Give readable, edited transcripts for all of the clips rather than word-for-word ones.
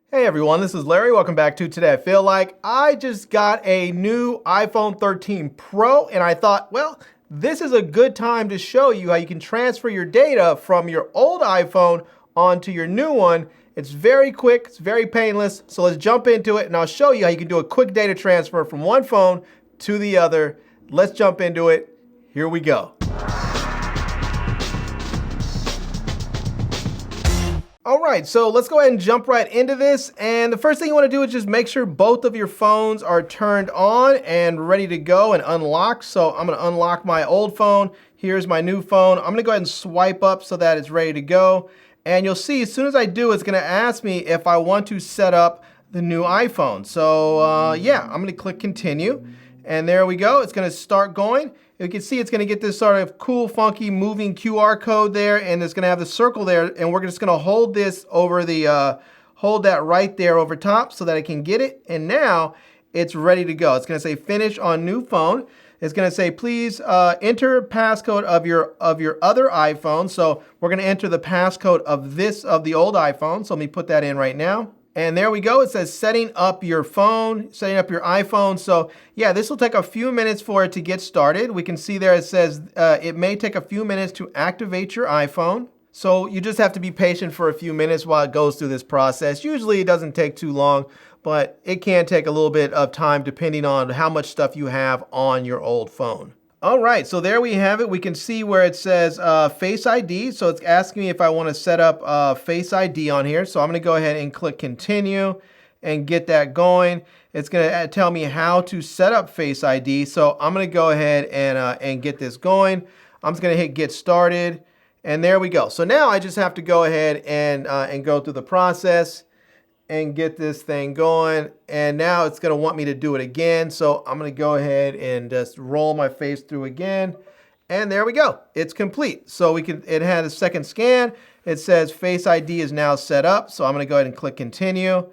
Hey everyone, this is Larry. Welcome back to Today I Feel Like. I just got a new iPhone 13 Pro and I thought, well, this is a good time to show you how you can transfer your data from your old iPhone onto your new one. It's very quick, it's very painless, so let's jump into it and I'll show you how you can do a quick data transfer from one phone to the other. Let's jump into it. Here we go. All right, so let's go ahead and jump right into this. And the first thing you want to do is just make sure both of your phones are turned on and ready to go and unlocked. So I'm going to unlock my old phone. Here's my new phone. I'm going to go ahead and swipe up so that it's ready to go. And you'll see as soon as I do, it's going to ask me if I want to set up the new iPhone. So yeah, I'm going to click continue. And there we go. It's going to start going. You can see it's going to get this sort of cool, funky, moving QR code there, and it's going to have the circle there, and we're just going to hold this over the, hold that right there over top so that I can get it, and now it's ready to go. It's going to say finish on new phone. It's going to say please enter passcode of your other iPhone. So we're going to enter the passcode of the old iPhone. So let me put that in right now. And there we go. It says setting up your phone, setting up your iPhone. So yeah, this will take a few minutes for it to get started. We can see there it says it may take a few minutes to activate your iPhone. So you just have to be patient for a few minutes while it goes through this process. Usually it doesn't take too long, but it can take a little bit of time depending on how much stuff you have on your old phone. All right, so there we have it. We can see where it says Face ID. So it's asking me if I want to set up Face ID on here. So I'm going to go ahead and click continue and get that going. It's going to tell me how to set up Face ID. So I'm going to go ahead and get this going. I'm just going to hit get started. And there we go. So now I just have to go ahead and go through the process and get this thing going. And now it's going to want me to do it again. So I'm going to go ahead and just roll my face through again. And there we go. It's complete. So it had a second scan. It says Face ID is now set up. So I'm going to go ahead and click continue.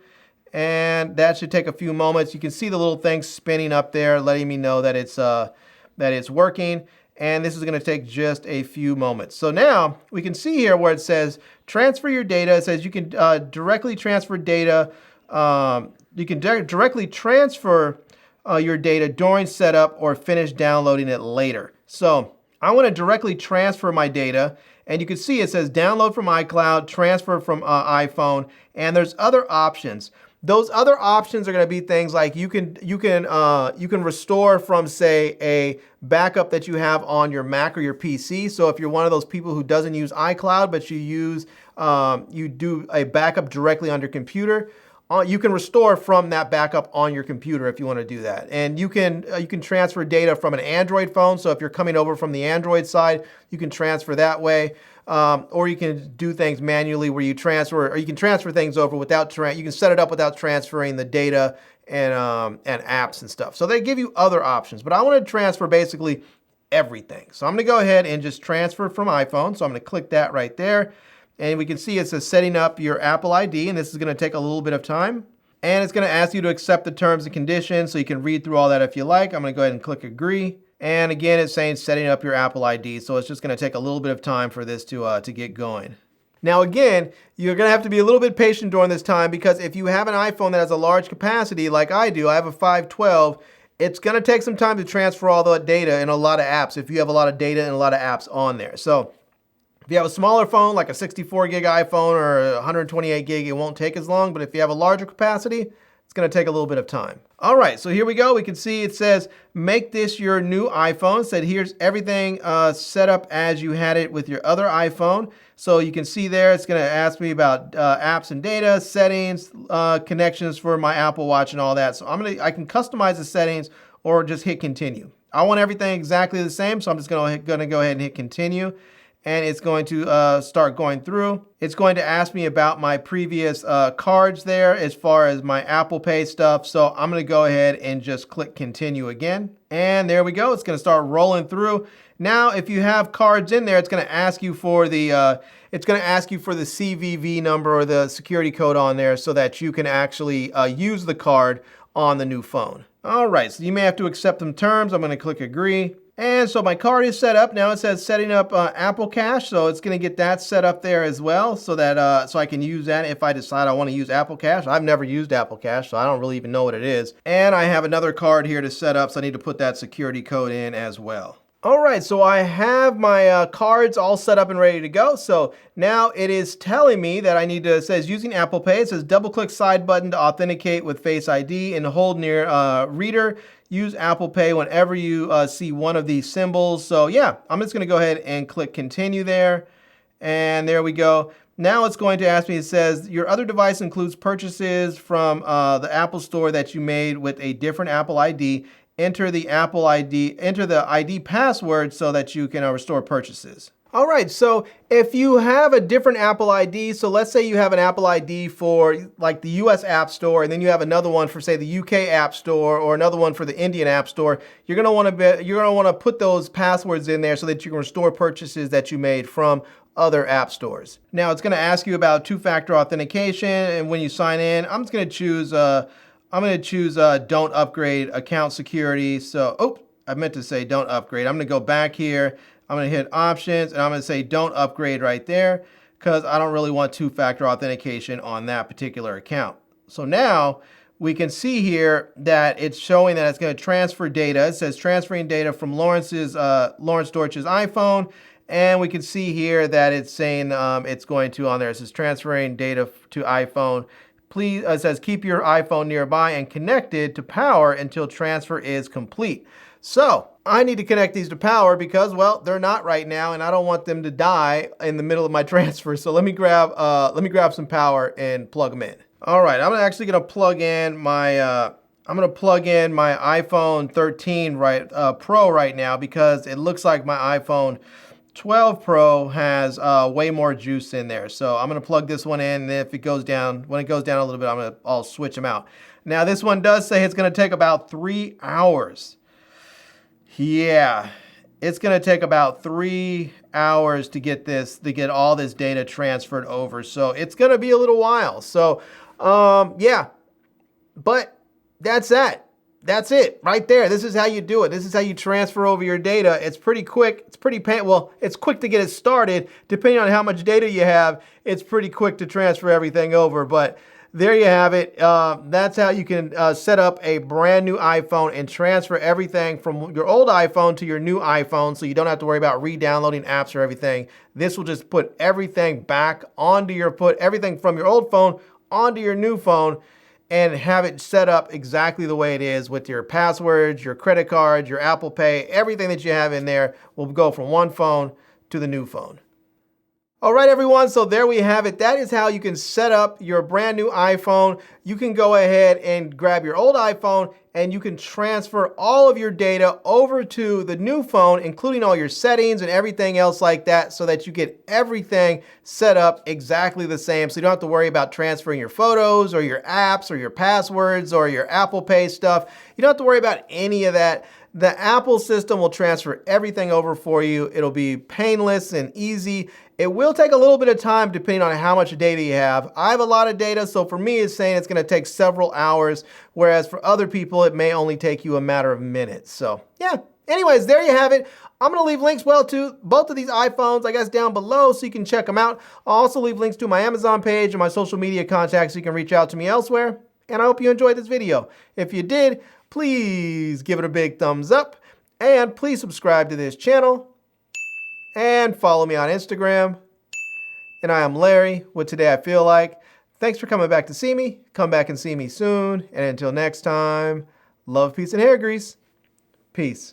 And that should take a few moments. You can see the little thing spinning up there, letting me know that it's working. And this is going to take just a few moments. So now we can see here where it says transfer your data. It says you can directly transfer data. You can directly transfer your data during setup or finish downloading it later. So I want to directly transfer my data. And you can see it says download from iCloud, transfer from iPhone, and there's other options. Those other options are going to be things like you can restore from, say, a backup that you have on your Mac or your PC. So if you're one of those people who doesn't use iCloud, but you do a backup directly on your computer, you can restore from that backup on your computer if you want to do that. And you can transfer data from an Android phone. So if you're coming over from the Android side, you can transfer that way. Or you can do things manually where you transfer, or you can transfer things over without, you can set it up without transferring the data and apps and stuff. So they give you other options, but I want to transfer basically everything. So I'm going to go ahead and just transfer from iPhone. So I'm going to click that right there. And we can see it says setting up your Apple ID, and this is going to take a little bit of time. And it's going to ask you to accept the terms and conditions, so you can read through all that if you like. I'm going to go ahead and click agree. And again, it's saying setting up your Apple ID, so it's just going to take a little bit of time for this to get going. Now again, you're going to have to be a little bit patient during this time, because if you have an iPhone that has a large capacity like I do, I have a 512, it's going to take some time to transfer all the data and a lot of apps if you have a lot of data and a lot of apps on there. So if you have a smaller phone, like a 64 gig iPhone or 128 gig, it won't take as long. But if you have a larger capacity, it's going to take a little bit of time. All right, so here we go. We can see it says, make this your new iPhone. It said, here's everything set up as you had it with your other iPhone. So you can see there, it's going to ask me about apps and data, settings, connections for my Apple Watch and all that. So I can customize the settings or just hit continue. I want everything exactly the same, so I'm just going to go ahead and hit continue. And it's going to start going through. It's going to ask me about my previous cards there as far as my Apple Pay stuff. So I'm going to go ahead and just click continue again. And there we go. It's going to start rolling through. Now, if you have cards in there, it's going to ask you for the CVV number or the security code on there so that you can actually use the card on the new phone. All right, so you may have to accept some terms. I'm going to click agree. And so my card is set up. Now it says setting up Apple Cash, so it's going to get that set up there as well, so that so I can use that if I decide I want to use Apple Cash. I've never used Apple Cash, so I don't really even know what it is. And I have another card here to set up, so I need to put that security code in as well. All right, so I have my cards all set up and ready to go. So now it is telling me that I need to, it says using Apple Pay. It says double click side button to authenticate with Face ID and hold near reader. Use Apple Pay whenever you see one of these symbols. So yeah, I'm just gonna go ahead and click continue there. And there we go. Now it's going to ask me, it says, your other device includes purchases from the Apple Store that you made with a different Apple ID. Enter the Apple ID, enter the ID password so that you can restore purchases. All right, so if you have a different Apple ID, so let's say you have an Apple ID for like the US App Store, and then you have another one for say the UK App Store, or another one for the Indian App Store, you're gonna wanna put those passwords in there so that you can restore purchases that you made from other app stores. Now it's gonna ask you about two-factor authentication, and when you sign in, I'm just gonna choose don't upgrade account security. So, oh, I meant to say don't upgrade. I'm gonna go back here. I'm gonna hit options and I'm gonna say don't upgrade right there because I don't really want two-factor authentication on that particular account. So now we can see here that it's showing that it's gonna transfer data. It says transferring data from Lawrence Dorch's iPhone. And we can see here that it's saying it's going to on there. It says transferring data to iPhone. Please, it says keep your iPhone nearby and connected to power until transfer is complete. So I need to connect these to power because, well, they're not right now, and I don't want them to die in the middle of my transfer. So let me grab some power and plug them in. All right, I'm actually gonna plug in my iPhone 13 Pro right now because it looks like my iPhone 12 Pro has way more juice in there. So I'm gonna plug this one in, and if it goes down, when it goes down a little bit, I'll switch them out. Now this one does say it's gonna take about 3 hours. Yeah, it's gonna take about 3 hours to get all this data transferred over. So it's gonna be a little while. So yeah, but that's that. That's it right there. This is how you do it. This is how you transfer over your data. It's pretty quick. It's pretty well, it's quick to get it started. Depending on how much data you have, it's pretty quick to transfer everything over. But there you have it. That's how you can set up a brand new iPhone and transfer everything from your old iPhone to your new iPhone, so you don't have to worry about re-downloading apps or everything. This will just put everything back onto put everything from your old phone onto your new phone, and have it set up exactly the way it is with your passwords, your credit cards, your Apple Pay, everything that you have in there will go from one phone to the new phone. All right, everyone, so there we have it. That is how you can set up your brand new iPhone. You can go ahead and grab your old iPhone and you can transfer all of your data over to the new phone, including all your settings and everything else like that, so that you get everything set up exactly the same. So you don't have to worry about transferring your photos or your apps or your passwords or your Apple Pay stuff. You don't have to worry about any of that. The Apple system will transfer everything over for you. It'll be painless and easy. It will take a little bit of time depending on how much data you have. I have a lot of data, so for me, it's saying it's gonna take several hours, whereas for other people, it may only take you a matter of minutes. So yeah, anyways, there you have it. I'm gonna leave links, well, to both of these iPhones, I guess, down below so you can check them out. I'll also leave links to my Amazon page and my social media contacts so you can reach out to me elsewhere. And I hope you enjoyed this video. If you did, please give it a big thumbs up and please subscribe to this channel and follow me on Instagram. And I am Larry with Today I Feel Like. Thanks for coming back to see me. Come back and see me soon. And until next time, love, peace, and hair grease. Peace.